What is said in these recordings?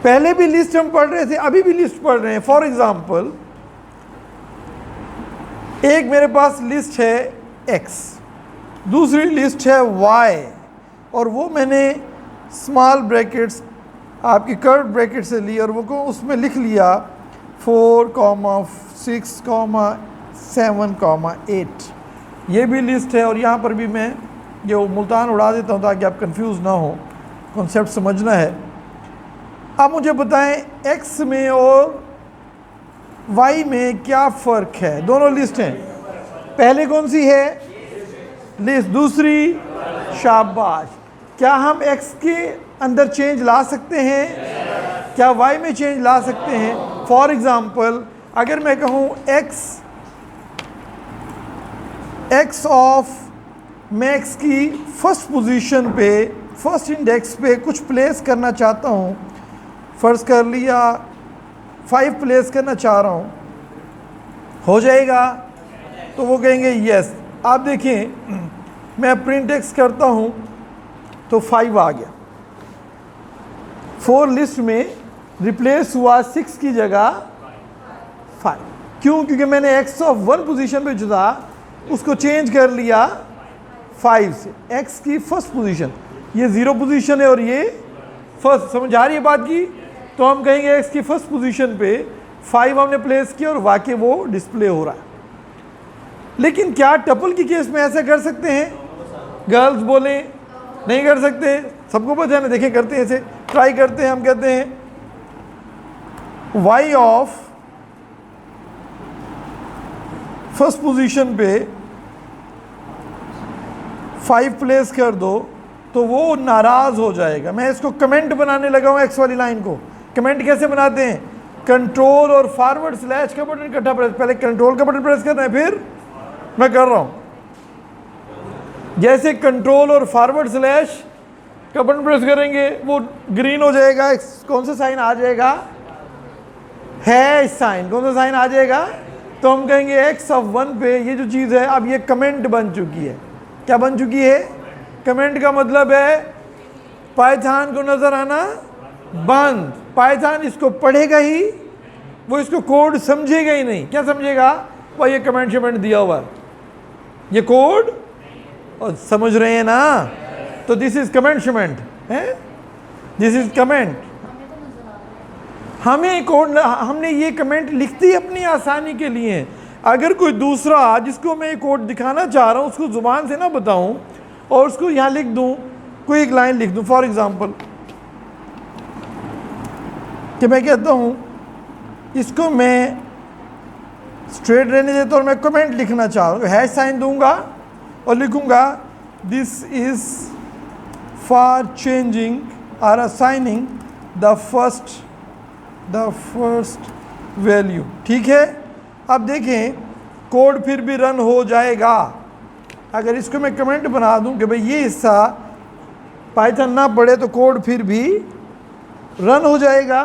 पहले भी लिस्ट हम पढ़ रहे थे, अभी भी लिस्ट पढ़ रहे हैं। फॉर एग्जाम्पल, एक मेरे पास लिस्ट है x, दूसरी लिस्ट है y, और वो मैंने स्मॉल ब्रैकेट्स आपकी कर्व ब्रैकेट से ली और वो को उसमें लिख लिया 4, 6, 7, 8। ये भी लिस्ट है, और यहाँ पर भी मैं ये मुल्तान उड़ा देता हूँ ताकि आप कंफ्यूज ना हो, कॉन्सेप्ट समझना है। आप मुझे बताएं x में और y में क्या फ़र्क है? दोनों लिस्ट हैं। पहले कौन सी है? लिस्ट। दूसरी? शाबाश। क्या हम x के अंदर चेंज ला सकते हैं? क्या y में चेंज ला सकते हैं? फॉर एग्जाम्पल, अगर मैं कहूँ x ऑफ, मैं x की फर्स्ट पोजीशन पे, फर्स्ट इंडेक्स पे कुछ प्लेस करना चाहता हूँ, फ़र्ज़ कर लिया 5 प्लेस करना चाह रहा हूँ, हो जाएगा? तो वो कहेंगे यस। आप देखें, मैं प्रिंट एक्स करता हूँ तो 5 आ गया, 4 लिस्ट में रिप्लेस हुआ 6 की जगह 5। क्यों? क्योंकि मैंने x ऑफ 1 पोजीशन पे जो था उसको चेंज कर लिया 5 से। x की फर्स्ट पोजीशन, ये 0 पोजीशन है और ये फर्स्ट, समझ आ रही है बात की? तो हम कहेंगे x की फर्स्ट पोजीशन पे 5 हमने प्लेस किया और वाकई वो डिस्प्ले हो रहा है। लेकिन क्या टपल की केस में ऐसा कर सकते हैं? गर्ल्स बोले नहीं कर सकते, सबको पता है ना। देखें करते हैं, ऐसे ट्राई करते हैं। हम कहते हैं y ऑफ फर्स्ट पोजीशन पे 5 प्लेस कर दो तो वो नाराज़ हो जाएगा। मैं इसको कमेंट बनाने लगा हूँ, x वाली लाइन को। कमेंट कैसे बनाते हैं? कंट्रोल और फॉरवर्ड स्लैश का बटन इकट्ठा प्रेस, पहले कंट्रोल का बटन प्रेस करना है, फिर मैं कर रहा हूँ। जैसे कंट्रोल और फॉरवर्ड स्लैश का बटन प्रेस करेंगे वो ग्रीन हो जाएगा, कौन सा साइन आ जाएगा? है साइन। कौन सा साइन आ जाएगा? तो हम कहेंगे x ऑफ 1 पे ये जो चीज़ है अब ये कमेंट बन चुकी है। क्या बन चुकी है? कमेंट का मतलब है पाइथन को नज़र आना बंद। पाइथन इसको पढ़ेगा ही, वो इसको कोड समझेगा ही नहीं। क्या समझेगा? वह ये कमेंट शमेंट दिया हुआ है, ये कोड, और समझ रहे हैं ना? तो दिस इज कमेंट शमेंट है, दिस इज कमेंट। हमें कोड, हमने ये कमेंट लिख दी अपनी आसानी के लिए। अगर कोई दूसरा जिसको मैं कोड दिखाना चाह रहा हूँ उसको ज़ुबान से ना बताऊँ और उसको यहाँ लिख दूँ, कोई एक लाइन लिख दूँ, फॉर एग्ज़ाम्पल कि मैं कहता हूँ इसको मैं स्ट्रेट रहने देता और मैं कमेंट लिखना चाह रहा हूँ, हैश साइन दूंगा और लिखूँगा दिस इज़ फॉर चेंजिंग और असाइनिंग द फर्स्ट वैल्यू। ठीक है? अब देखें कोड फिर भी रन हो जाएगा। अगर इसको मैं कमेंट बना दूं कि भाई ये हिस्सा पाइथन ना पढ़े तो कोड फिर भी रन हो जाएगा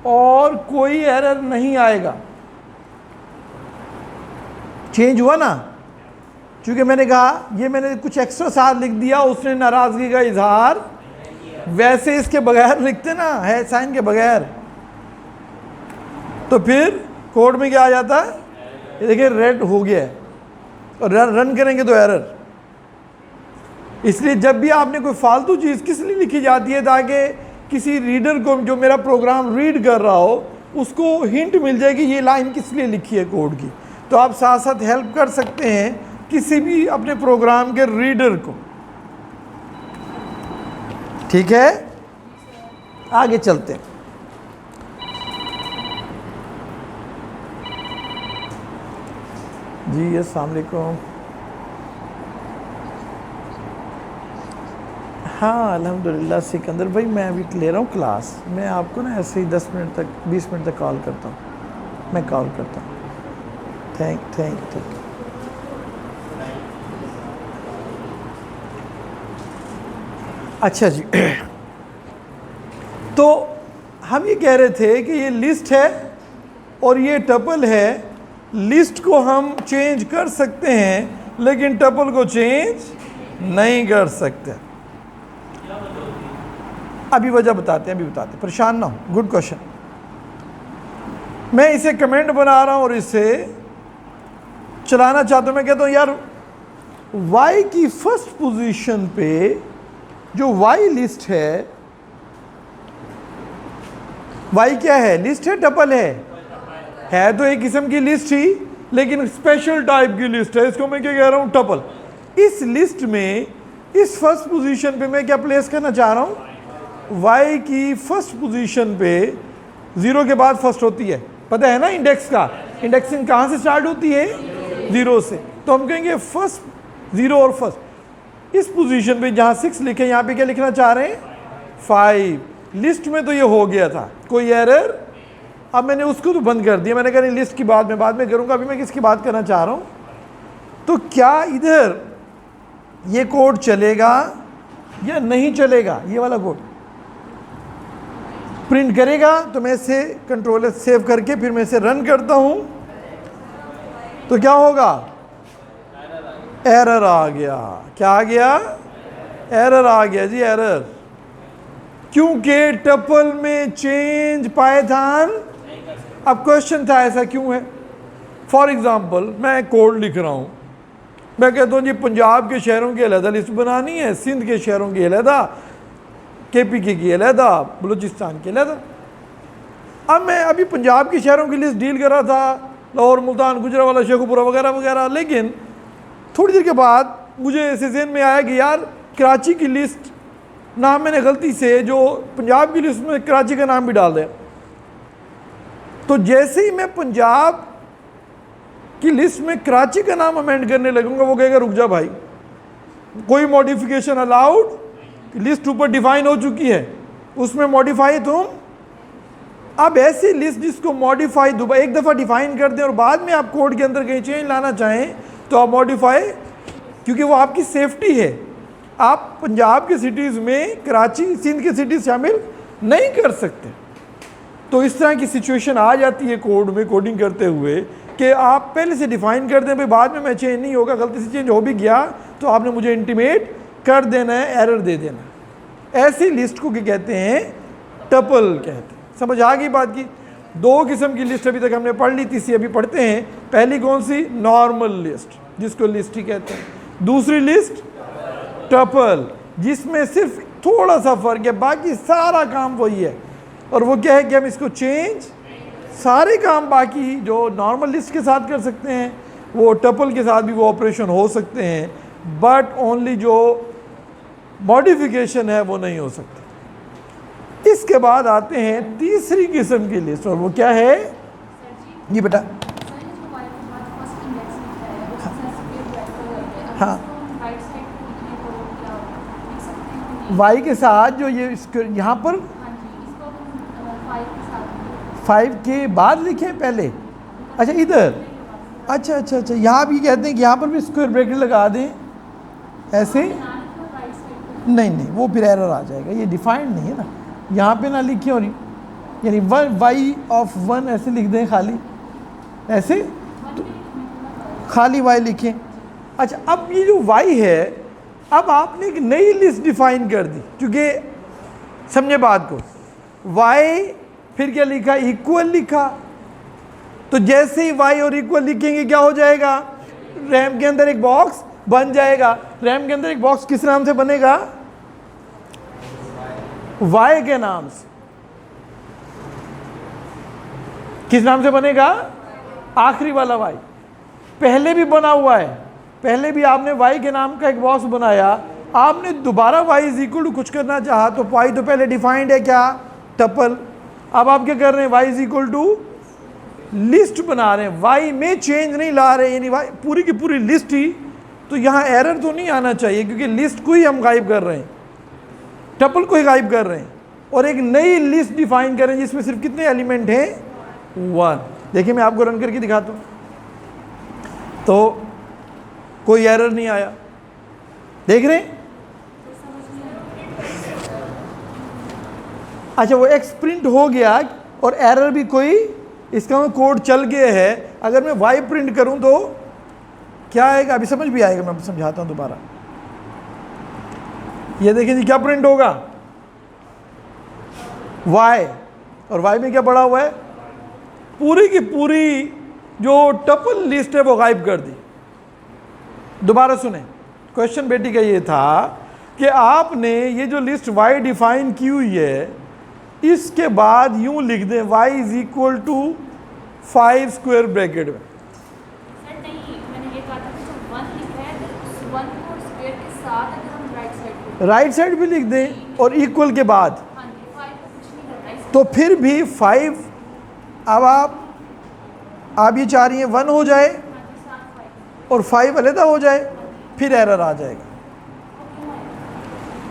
और कोई एरर नहीं आएगा। चेंज हुआ ना? क्योंकि मैंने कहा ये मैंने कुछ एक्स्ट्रा साथ लिख दिया, उसने नाराज़गी का इजहार वैसे इसके बगैर लिखते ना, है साइन के बगैर, तो फिर कोड में क्या आ जाता है? ये देखिए रेड हो गया है और रन करेंगे तो एरर। इसलिए जब भी आपने कोई फालतू चीज़ किस लिए लिखी जाती है? ताकि किसी रीडर को जो मेरा प्रोग्राम रीड कर रहा हो उसको हिंट मिल जाएगी ये लाइन किस लिए लिखी है कोड की। तो आप साथ साथ हेल्प कर सकते हैं किसी भी अपने प्रोग्राम के रीडर को। ठीक है? आगे चलते हैं। जी अस्सलाम वालेकुम। हाँ अल्हम्दुलिल्लाह सिकंदर भाई, मैं अभी ले रहा हूँ क्लास। मैं आपको ना ऐसे ही 10 मिनट तक 20 मिनट तक कॉल करता हूँ, मैं कॉल करता हूँ। थैंक। अच्छा जी, तो हम ये कह रहे थे कि ये लिस्ट है और ये टपल है। लिस्ट को हम चेंज कर सकते हैं लेकिन टपल को चेंज नहीं कर सकते। अभी वजह बताते हैं, परेशान ना हो, गुड क्वेश्चन। मैं इसे कमेंट बना रहा हूं और इसे चलाना चाहता हूं। मैं कहता हूं यार y की फर्स्ट पोजीशन पे जो y लिस्ट है, y क्या है, लिस्ट है टपल है तो एक किस्म की लिस्ट ही, लेकिन स्पेशल टाइप की लिस्ट है। इसको मैं क्या कह रहा हूं, टपल। इस लिस्ट में इस फर्स्ट पोजीशन पे मैं क्या प्लेस करना चाह रहा हूं, y की फर्स्ट पोजीशन पे 0 के बाद फर्स्ट होती है, पता है ना इंडेक्स का, इंडेक्सिंग कहां से स्टार्ट होती है, 0 से। तो हम कहेंगे फर्स्ट 0 और फर्स्ट, इस पोजीशन पे जहां 6 लिखे यहां पे क्या लिखना चाह रहे हैं, 5। लिस्ट में तो ये हो गया था, कोई एरर। अब मैंने उसको तो बंद कर दिया, मैंने कहा लिस्ट की बात में बाद में करूंगा, अभी मैं किसकी बात करना चाह रहा हूं। तो क्या इधर ये कोड चलेगा या नहीं चलेगा, ये वाला कोड प्रिंट करेगा। तो मैं इसे कंट्रोलर सेव करके फिर मैं इसे रन करता हूं, तो क्या होगा, एरर आ गया। क्या आ गया, एरर आ गया जी, एरर। क्योंकि टपल में चेंज पाइथन, अब क्वेश्चन था ऐसा क्यों है। फॉर एग्जांपल मैं कोड लिख रहा हूं, मैं कहता हूं जी पंजाब के शहरों की अलहदा लिस्ट बनानी है, सिंध के शहरों की अलहदा, KPK की अलहदा, बलूचिस्तान की अलहदा। अब मैं अभी पंजाब के शहरों की लिस्ट डील कर रहा था, लाहौर, मुल्तान, गुजरावाला, शेखुपुरा वगैरह वगैरह, लेकिन थोड़ी देर के बाद मुझे ऐसे ज़हन में आया कि यार कराची की लिस्ट नाम मैंने गलती से जो पंजाब की लिस्ट में कराची का नाम भी डाल दिया। तो जैसे ही मैं पंजाब की लिस्ट में कराची का नाम अमेंड करने लगूंगा, वो कहेगा रुक जा भाई, कोई मॉडिफिकेशन अलाउड, लिस्ट ऊपर डिफाइन हो चुकी है, उसमें मॉडिफाई तुम। अब ऐसी लिस्ट जिसको मॉडिफाई दोबारा एक दफ़ा डिफाइन कर दें और बाद में आप कोड के अंदर कहीं चेंज लाना चाहें तो आप मॉडिफाई, क्योंकि वो आपकी सेफ्टी है, आप पंजाब के सिटीज़ में कराची, सिंध के सिटीज़ शामिल नहीं कर सकते। तो इस तरह की सिचुएशन आ जाती है कोड में, कोडिंग करते हुए, कि आप पहले से डिफाइन कर दें, भाई बाद में मैं चेंज नहीं होगा, गलती से चेंज हो भी गया तो आपने मुझे इंटीमेट कर देना है, एरर दे देना है। ऐसी लिस्ट को क्या कहते हैं, टपल कहते हैं। समझ आ गई बात की। दो किस्म की लिस्ट अभी तक हमने पढ़ ली, तीसरी अभी पढ़ते हैं। पहली कौन सी, नॉर्मल लिस्ट, जिसको लिस्ट ही कहते हैं। दूसरी लिस्ट टपल, जिसमें सिर्फ थोड़ा सा फर्क है, बाकी सारा काम वही है। और वो क्या है कि हम इसको चेंज, सारे काम बाकी जो नॉर्मल लिस्ट के साथ कर सकते हैं वो टपल के साथ भी वो ऑपरेशन हो सकते हैं, बट ओनली जो मॉडिफिकेशन है वो नहीं हो सकता। इसके बाद आते हैं तीसरी किस्म की लिस्ट, और वो क्या है जी बेटा, हाँ वाई के साथ जो ये यहाँ पर 5 के बाद लिखे पहले, अच्छा इधर, अच्छा अच्छा अच्छा, यहाँ भी कहते हैं कि यहाँ पर भी स्क्वायर ब्रैकेट लगा दें ऐसे, नहीं नहीं वो फिर एरर आ जाएगा, ये डिफाइंड नहीं है ना, यहाँ पे ना लिखें, और यानी वाई ऑफ 1 ऐसे लिख दें, खाली ऐसे तो खाली वाई लिखें। अच्छा अब ये जो वाई है, अब आपने एक नई लिस्ट डिफाइन कर दी, क्योंकि समझे बात को, वाई फिर क्या लिखा, इक्वल लिखा, तो जैसे ही वाई और इक्वल लिखेंगे क्या हो जाएगा, रैम के अंदर एक बॉक्स बन जाएगा। रैम के अंदर एक बॉक्स किस नाम से बनेगा, वाई के नाम से। किस नाम से बनेगा, आखिरी वाला वाई। पहले भी बना हुआ है, पहले भी आपने वाई के नाम का एक बॉक्स बनाया, आपने दोबारा वाई इज इक्वल टू कुछ करना चाहा तो वाई तो पहले डिफाइंड है क्या, टपल। अब आप क्या कर रहे हैं, Y is equal to list बना रहे हैं, वाई में चेंज नहीं ला रहे, यानी वाई पूरी की पूरी लिस्ट ही। तो यहाँ एरर तो नहीं आना चाहिए, क्योंकि लिस्ट को ही हम गायब कर रहे हैं, टपल को ही गायब कर रहे हैं, और एक नई लिस्ट डिफाइन करें जिसमें सिर्फ कितने एलिमेंट हैं, 1। देखिए मैं आपको रन करके दिखाता हूँ, तो कोई एरर नहीं आया, देख रहे हैं। अच्छा वो एक्स प्रिंट हो गया और एरर भी कोई, इसका कोड चल गया है। अगर मैं वाई प्रिंट करूं तो क्या आएगा, अभी समझ भी आएगा, मैं समझाता हूं दोबारा। ये देखिए जी क्या प्रिंट होगा, वाई, और वाई में क्या पड़ा हुआ है, पूरी की पूरी जो टपल लिस्ट है वो गायब कर दी। दोबारा सुने, क्वेश्चन बेटी का ये था कि आपने ये जो लिस्ट वाई डिफाइन की हुई है, इसके बाद यूं लिख दें y is equal to 5 square bracket में। सर नहीं, मैंने ये कहा था कि जो 1 लिखा है तो उस 1 को स्क्वायर के साथ अगर हम राइट साइड भी लिख दें और इक्वल के बाद, हाँ जी 5 को कुछ नहीं करना है तो फिर भी 5, अब आप ये चाह रही हैं 1 हो जाए और 5 अलहदा हो जाए, फिर एरर आ जाएगा।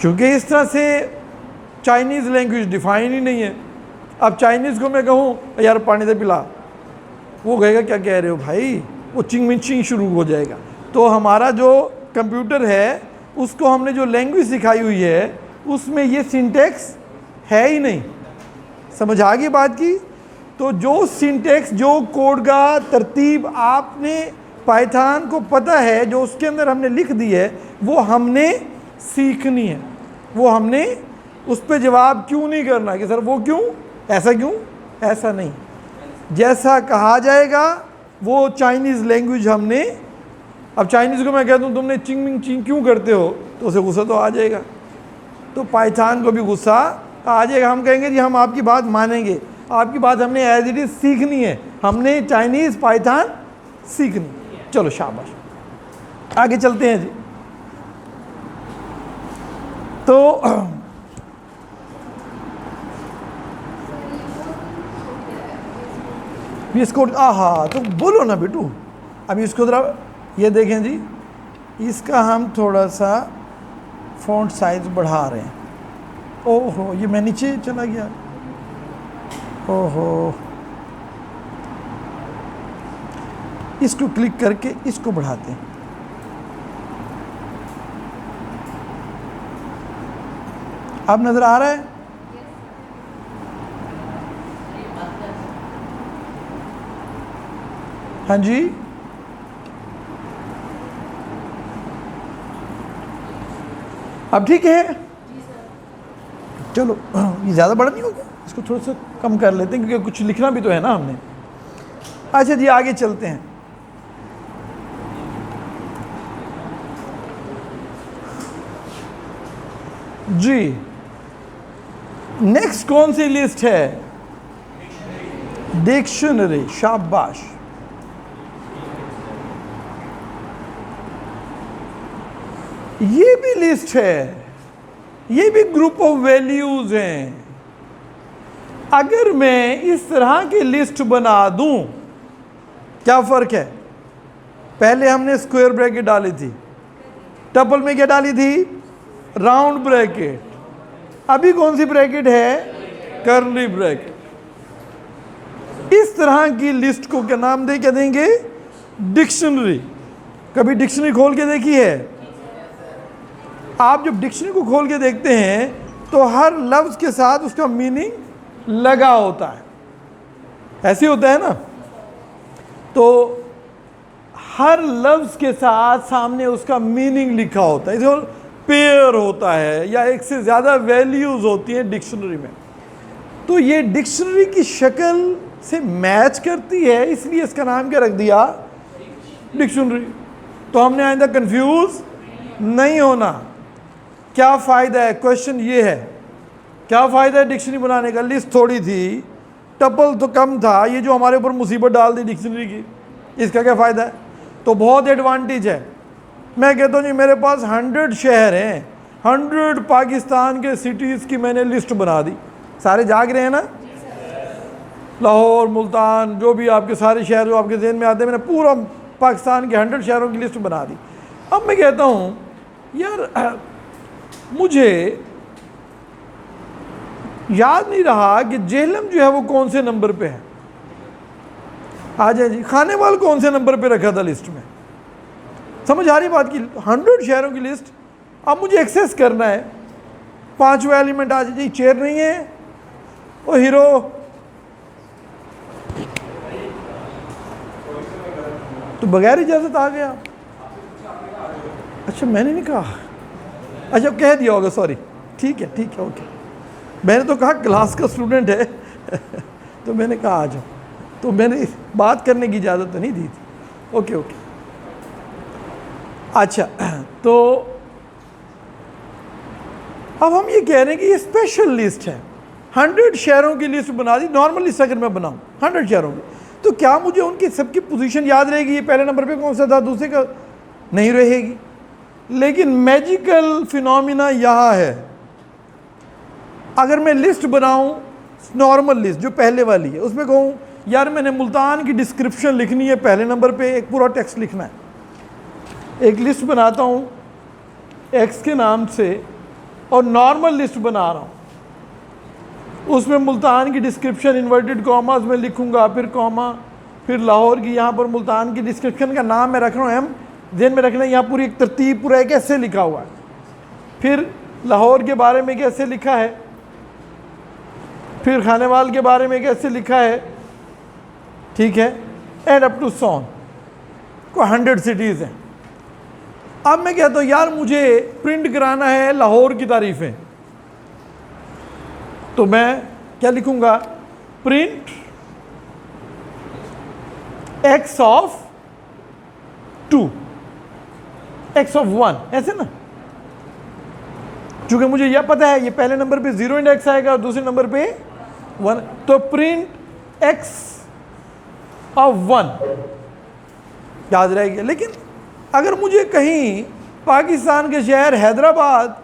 क्योंकि इस तरह से चाइनीज़ लैंग्वेज डिफाइन ही नहीं है। अब चाइनीज़ को मैं कहूँ यार पानी दे पिला, वो कहेगा क्या कह रहे हो भाई, वो चिंग मिचिंग शुरू हो जाएगा। तो हमारा जो कंप्यूटर है उसको हमने जो लैंग्वेज सिखाई हुई है उसमें ये सिंटेक्स है ही नहीं। समझ आ गई बात की? तो जो सिंटेक्स, जो कोड का तरतीब आपने पाइथन को पता है, जो उसके अंदर हमने लिख दी है, वो हमने सीखनी है। वो हमने उस पर जवाब क्यों नहीं करना कि सर वो क्यों, ऐसा क्यों, ऐसा नहीं, जैसा कहा जाएगा वो चाइनीज़ लैंग्वेज हमने। अब चाइनीज़ को मैं कह दूँ तुमने चिंग मिंग चिंग क्यों करते हो, तो उसे गुस्सा तो आ जाएगा। तो पाइथन को भी गुस्सा आ जाएगा। हम कहेंगे जी हम आपकी बात मानेंगे, आपकी बात हमने एज इट इज़ सीखनी है, हमने चाइनीज़ पाइथन सीखनी। चलो शाबाश, आगे चलते हैं जी। तो इसको तो बोलो ना बेटू, अभी इसको जरा ये देखें जी, इसका हम थोड़ा सा फ़ॉन्ट साइज बढ़ा रहे हैं। ओहो ये मैं नीचे चला गया, ओहो इसको क्लिक करके इसको बढ़ाते हैं। अब नज़र आ रहा है? हाँ जी, अब ठीक है। चलो ये ज़्यादा बड़ा नहीं हो गया, इसको थोड़ा सा कम कर लेते हैं क्योंकि कुछ लिखना भी तो है ना हमने। अच्छा जी आगे चलते हैं। जी नेक्स्ट कौन सी लिस्ट है? डिक्शनरी, शाबाश। ये भी लिस्ट है, ये भी ग्रुप ऑफ वैल्यूज हैं। अगर मैं इस तरह की लिस्ट बना दूं, क्या फर्क है? पहले हमने स्क्वायर ब्रैकेट डाली थी, टपल में क्या डाली थी? Round bracket. अभी कौन सी ब्रैकेट है? Curly bracket. इस तरह की लिस्ट को क्या नाम दे, क्या देंगे? डिक्शनरी। कभी डिक्शनरी खोल के देखी है? आप जब डिक्शनरी को खोल के देखते हैं तो हर लफ्ज़ के साथ उसका मीनिंग लगा होता है, ऐसे होता है ना। तो हर लफ्ज़ के साथ सामने उसका मीनिंग लिखा होता है, इसको पेयर होता है या एक से ज़्यादा वैल्यूज़ होती हैं डिक्शनरी में। तो ये डिक्शनरी की शक्ल से मैच करती है, इसलिए इसका नाम क्या रख दिया? डिक्शनरी। तो हमने आइंदा कंफ्यूज नहीं होना। क्या फ़ायदा है? क्वेश्चन ये है, क्या फ़ायदा है डिक्शनरी बनाने का? लिस्ट थोड़ी थी, टपल तो कम था, ये जो हमारे ऊपर मुसीबत डाल दी डिक्शनरी की, इसका क्या फ़ायदा है? तो बहुत एडवांटेज है। मैं कहता हूँ जी मेरे पास 100 शहर हैं, 100 पाकिस्तान के सिटीज़ की मैंने लिस्ट बना दी। सारे जाग रहे हैं ना? लाहौर, मुल्तान, जो भी आपके सारे शहर जो आपके ज़हन में आते हैं, मैंने पूरा पाकिस्तान के 100 शहरों की लिस्ट बना दी। अब मैं कहता हूँ यार मुझे याद नहीं रहा कि जेहलम जो है वो कौन से नंबर पे है। आ जाए जी, खानेवाल कौन से नंबर पे रखा था लिस्ट में? समझ आ रही बात की? 100 शहरों की लिस्ट अब मुझे एक्सेस करना है, 5वां एलिमेंट आ जाए जी, चेयर नहीं है ओ हीरो, तो बगैर इजाज़त आ गया। अच्छा मैंने नहीं कहा, अच्छा कह दिया होगा, सॉरी, ठीक है ओके। मैंने तो कहा क्लास का स्टूडेंट है तो मैंने कहा आ जाओ, तो मैंने बात करने की इजाज़त तो नहीं दी थी। ओके ओके, अच्छा तो अब हम ये कह रहे हैं कि ये स्पेशल लिस्ट है, 100 शहरों की लिस्ट बना दी। नॉर्मल लिस्ट अगर मैं बनाऊं 100 शहरों की, तो क्या मुझे उनकी सबकी पोजीशन याद रहेगी? ये पहले नंबर पे कौन सा था, दूसरे का नहीं रहेगी। लेकिन मैजिकल फिनोमिना यहाँ है, अगर मैं लिस्ट बनाऊं नॉर्मल लिस्ट जो पहले वाली है, उसमें कहूँ यार मैंने मुल्तान की डिस्क्रिप्शन लिखनी है, पहले नंबर पे एक पूरा टेक्स्ट लिखना है, एक लिस्ट बनाता हूँ एक्स के नाम से और नॉर्मल लिस्ट बना रहा हूँ, उसमें मुल्तान की डिस्क्रिप्शन इन्वर्टेड कॉमास में लिखूंगा, फिर कॉमा, फिर लाहौर की, यहाँ पर मुल्तान की डिस्क्रिप्शन का नाम मैं रख रहा हूँ, हम जेन में रखना है, यहाँ पूरी एक तरतीब पूरा एक ऐसे लिखा हुआ है, फिर लाहौर के बारे में कैसे लिखा है, फिर खानेवाल के बारे में कैसे लिखा है, ठीक है, एंड अप टू सॉन को 100 सिटीज़ हैं। अब मैं कहता हूँ यार मुझे प्रिंट कराना है लाहौर की तारीफ़ें, तो मैं क्या लिखूंगा, print x of 2, x of 1, ऐसे ना, चूंकि मुझे यह पता है ये पहले नंबर पे 0 इंडेक्स आएगा और दूसरे नंबर पे 1, तो प्रिंट एक्स ऑफ 1 याद रहेगी। लेकिन अगर मुझे कहीं पाकिस्तान के शहर हैदराबाद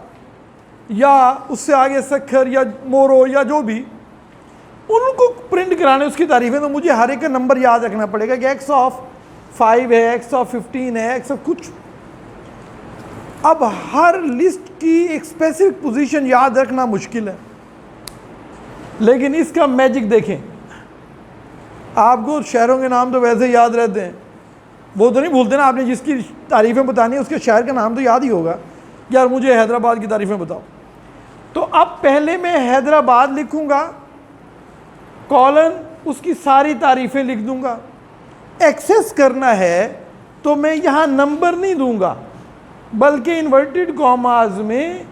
या उससे आगे सखर या मोरो या जो भी उनको प्रिंट कराने उसकी तारीफें, तो मुझे हर एक का नंबर याद रखना पड़ेगा कि एक्स ऑफ 5 है, एक्स ऑफ 15 है, एक्स ऑफ कुछ। अब हर लिस्ट की एक स्पेसिफिक पोजीशन याद रखना मुश्किल है, लेकिन इसका मैजिक देखें। आपको शहरों के नाम तो वैसे याद रहते हैं, वो तो नहीं भूलते ना, आपने जिसकी तारीफ़ें बतानी है उसके शहर का नाम तो याद ही होगा। यार मुझे हैदराबाद की तारीफ़ें बताओ, तो अब पहले मैं हैदराबाद लिखूंगा, कॉलन उसकी सारी तारीफ़ें लिख दूंगा। एक्सेस करना है तो मैं यहाँ नंबर नहीं दूंगा, बल्कि इन्वर्टेड कॉमास में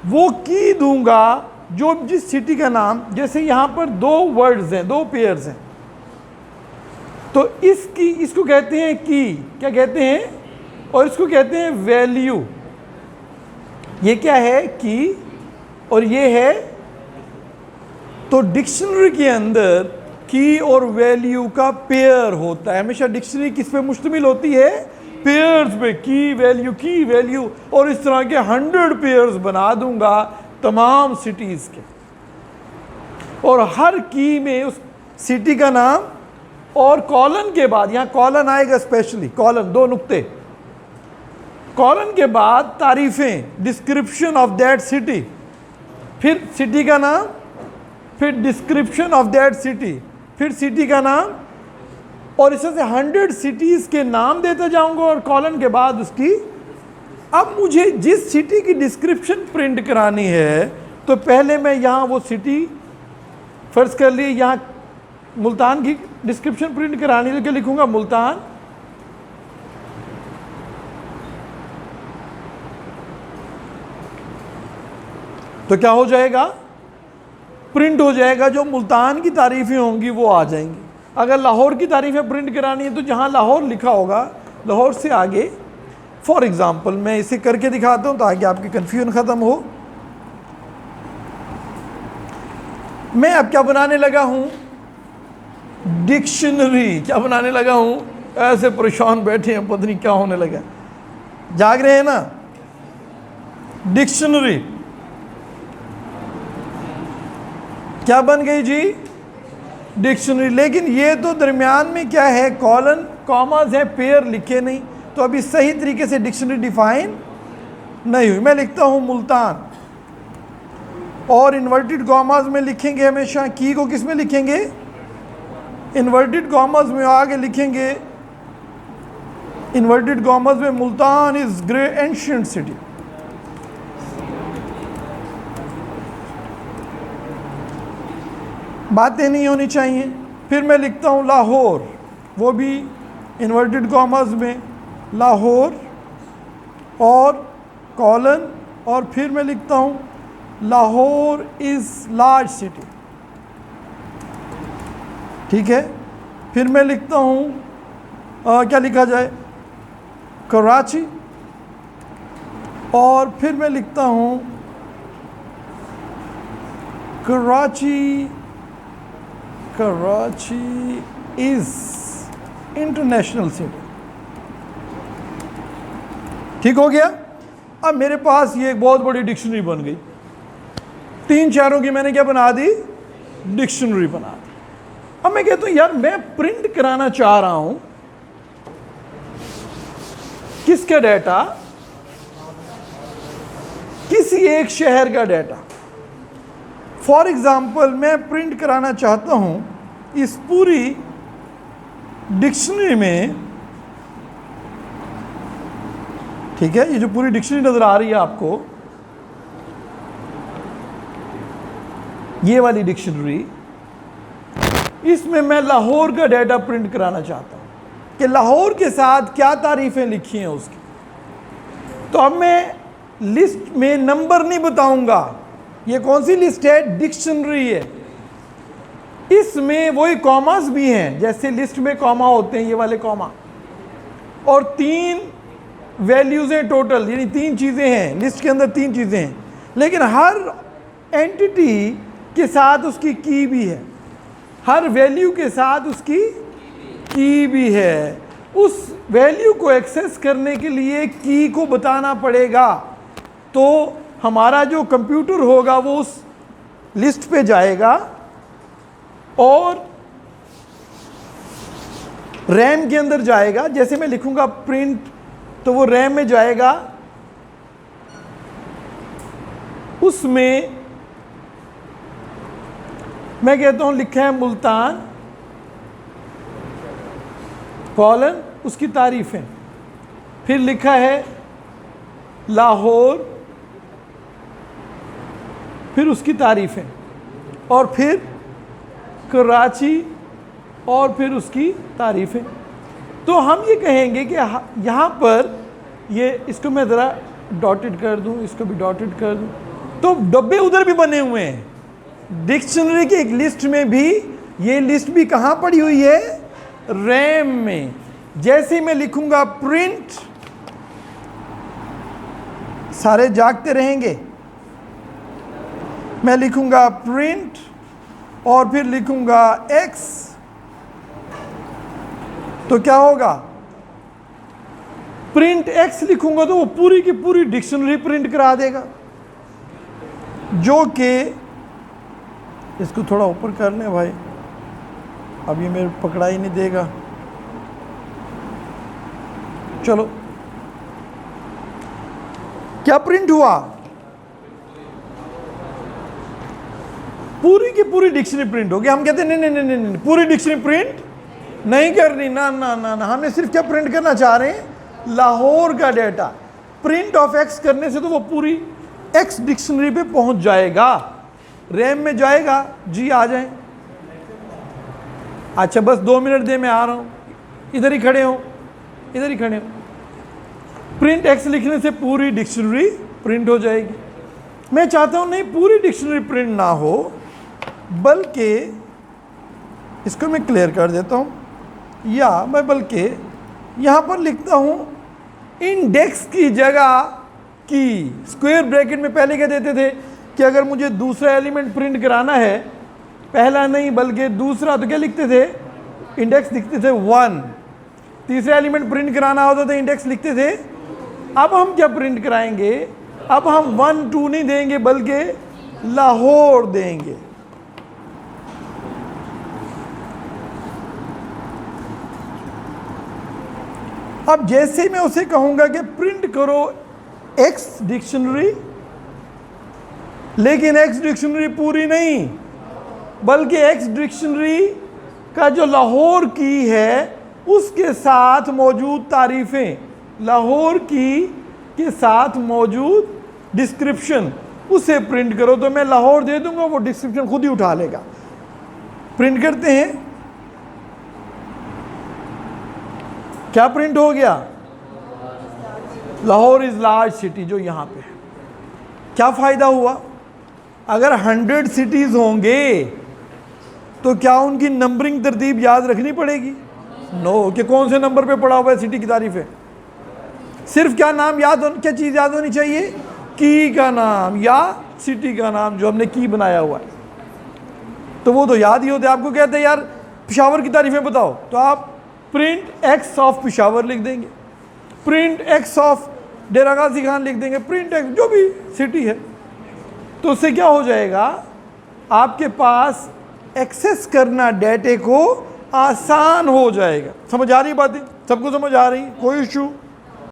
वो की दूंगा जो जिस सिटी का नाम, जैसे यहाँ पर 2 वर्ड्स हैं, 2 पेयर्स हैं, तो इसको कहते हैं की, क्या कहते हैं, और इसको कहते हैं वैल्यू। ये क्या है, की, और ये है, तो डिक्शनरी के अंदर की और वैल्यू का पेयर होता है। हमेशा डिक्शनरी किस पे मुश्तमिल होती है, पेयर्स पे, की वैल्यू, और इस तरह के 100 पेयर्स बना दूंगा तमाम सिटीज़ के, और हर की में उस सिटी का नाम, और कॉलन के बाद, यहाँ कॉलन आएगा स्पेशली, कॉलन 2 नुक्ते, कॉलन के बाद तारीफ़ें, डिस्क्रिप्शन ऑफ दैट सिटी, फिर सिटी का नाम, फिर डिस्क्रिप्शन ऑफ दैट सिटी, फिर सिटी का नाम, और इस तरह से 100 सिटीज़ के नाम देता जाऊंगा, और कॉलन के बाद उसकी। अब मुझे जिस सिटी की डिस्क्रिप्शन प्रिंट करानी है, तो पहले मैं यहाँ वो सिटी, फर्ज कर लिए यहाँ मुल्तान की डिस्क्रिप्शन प्रिंट करानी है, तो क्या लिखूंगा, मुल्तान, तो क्या हो जाएगा, प्रिंट हो जाएगा, जो मुल्तान की तारीफ़ें होंगी वो आ जाएंगी। अगर लाहौर की तारीफ़ें प्रिंट करानी है तो जहाँ लाहौर लिखा होगा, लाहौर से आगे, फॉर एग्ज़ाम्पल मैं इसे करके दिखाता हूँ ताकि आपकी कन्फ्यूजन ख़त्म हो। मैं अब क्या बनाने लगा हूँ, डिक्शनरी। क्या बनाने लगा हूँ, ऐसे परेशान बैठे हैं, पता नहीं क्या होने लगा, जाग रहे हैं ना, डिक्शनरी क्या बन गई जी, डिक्शनरी। लेकिन ये तो दरमियान में क्या है, कॉलन, कॉमास है, पेयर लिखे नहीं, तो अभी सही तरीके से डिक्शनरी डिफाइन नहीं हुई। मैं लिखता हूँ मुल्तान, और इन्वर्टेड कॉमास में लिखेंगे हमेशा, की को किस में लिखेंगे, इन्वर्टेड कॉमास में आगे लिखेंगे, इन्वर्टेड कॉमास में Multan is great ancient city. बातें नहीं होनी चाहिए। फिर मैं लिखता हूँ लाहौर, वो भी इन्वर्टेड कॉमास में, लाहौर और कॉलन, और फिर मैं लिखता हूँ लाहौर इज लार्ज सिटी, ठीक है। फिर मैं लिखता हूँ क्या लिखा जाए, कराची, और फिर मैं लिखता हूँ कराची इज इंटरनेशनल सिटी, ठीक हो गया। अब मेरे पास ये एक बहुत बड़ी डिक्शनरी बन गई, 3 शहरों की मैंने क्या बना दी, डिक्शनरी बना दी। अब मैं कहता हूं यार मैं प्रिंट कराना चाह रहा हूं किसका डाटा, किसी एक शहर का डाटा। फॉर एग्जाम्पल मैं प्रिंट कराना चाहता हूं इस पूरी डिक्शनरी में, ठीक है। ये जो पूरी डिक्शनरी नजर आ रही है आपको, ये वाली डिक्शनरी, इसमें मैं लाहौर का डाटा प्रिंट कराना चाहता हूं कि लाहौर के साथ क्या तारीफें लिखी हैं उसकी। तो अब मैं लिस्ट में नंबर नहीं बताऊंगा, ये कौन सी लिस्ट है, डिक्शनरी है। इसमें वही कॉमास भी हैं, जैसे लिस्ट में कॉमा होते हैं, ये वाले कॉमा, और 3 वैल्यूज हैं टोटल, यानी 3 चीजें हैं लिस्ट के अंदर, 3 चीजें हैं, लेकिन हर एंटिटी के साथ उसकी की भी है, हर वैल्यू के साथ उसकी की भी है। उस वैल्यू को एक्सेस करने के लिए की को बताना पड़ेगा। तो हमारा जो कंप्यूटर होगा वो उस लिस्ट पे जाएगा और रैम के अंदर जाएगा। जैसे मैं लिखूंगा प्रिंट, तो वो रैम में जाएगा, उसमें मैं कहता हूं लिखा है मुल्तान कॉलन, उसकी तारीफें, फिर लिखा है लाहौर, फिर उसकी तारीफें, और फिर कराची, और फिर उसकी तारीफें। तो हम ये कहेंगे कि यहाँ पर ये, इसको मैं ज़रा डॉटेड कर दूँ, इसको भी डॉटेड कर दूँ, तो डब्बे उधर भी बने हुए हैं। डिक्शनरी की एक लिस्ट में भी, ये लिस्ट भी कहाँ पड़ी हुई है, रैम में। जैसे मैं लिखूंगा प्रिंट, सारे जागते रहेंगे, मैं लिखूंगा प्रिंट और फिर लिखूंगा x, तो क्या होगा, प्रिंट x लिखूंगा तो वो पूरी की पूरी डिक्शनरी प्रिंट करा देगा, जो कि, इसको थोड़ा ऊपर कर लें भाई, अब ये मेरे पकड़ा ही नहीं देगा। चलो, क्या प्रिंट हुआ, पूरी की पूरी डिक्शनरी प्रिंट होगी। हम कहते हैं नहीं नहीं नहीं नहीं, पूरी डिक्शनरी प्रिंट नहीं करनी, ना ना ना ना, हमने सिर्फ क्या प्रिंट करना चाह रहे हैं, लाहौर का डाटा। प्रिंट ऑफ एक्स करने से तो वो पूरी एक्स डिक्शनरी पे पहुंच जाएगा, रैम में जाएगा। जी आ जाएं। अच्छा बस 2 मिनट दे, मैं आ रहा हूं, इधर ही खड़े हो, इधर ही खड़े हो। प्रिंट एक्स लिखने से पूरी डिक्शनरी प्रिंट हो जाएगी। मैं चाहता हूं नहीं पूरी डिक्शनरी प्रिंट ना हो, बल्कि इसको मैं क्लियर कर देता हूं, या मैं बल्कि यहां पर लिखता हूं इंडेक्स की जगह की। स्क्वायर ब्रैकेट में पहले क्या देते थे कि अगर मुझे दूसरा एलिमेंट प्रिंट कराना है, पहला नहीं बल्कि दूसरा, तो क्या लिखते थे, इंडेक्स लिखते थे 1। तीसरा एलिमेंट प्रिंट कराना होता था, इंडेक्स लिखते थे। अब हम क्या प्रिंट कराएंगे, अब हम 1 2 नहीं देंगे बल्कि लाहौर देंगे। अब जैसे मैं उसे कहूंगा कि प्रिंट करो एक्स डिक्शनरी, लेकिन एक्स डिक्शनरी पूरी नहीं, बल्कि एक्स डिक्शनरी का जो लाहौर की है उसके साथ मौजूद तारीफें, लाहौर की के साथ मौजूद डिस्क्रिप्शन, उसे प्रिंट करो। तो मैं लाहौर दे दूंगा, वो डिस्क्रिप्शन खुद ही उठा लेगा। प्रिंट करते हैं, क्या प्रिंट हो गया, लाहौर इज लार्ज सिटी, जो यहां पे है। क्या फायदा हुआ, अगर 100 सिटीज़ होंगे तो क्या उनकी नंबरिंग तरतीब याद रखनी पड़ेगी? नो, कि कौन से नंबर पे पड़ा हुआ है सिटी की तारीफ है। सिर्फ क्या नाम क्या चीज़ याद होनी चाहिए? की का नाम या सिटी का नाम जो हमने की बनाया हुआ है, तो वो तो याद ही होते। आपको कहते हैं यार पेशावर की तारीफें बताओ, तो आप प्रिंट एक्स ऑफ पेशावर लिख देंगे, प्रिंट एक्स ऑफ डेरा गाजी खान लिख देंगे, प्रिंट एक्स जो भी सिटी है। तो उससे क्या हो जाएगा, आपके पास एक्सेस करना डेटे को आसान हो जाएगा। समझ आ रही बातें? सबको समझ आ रही? कोई इशू?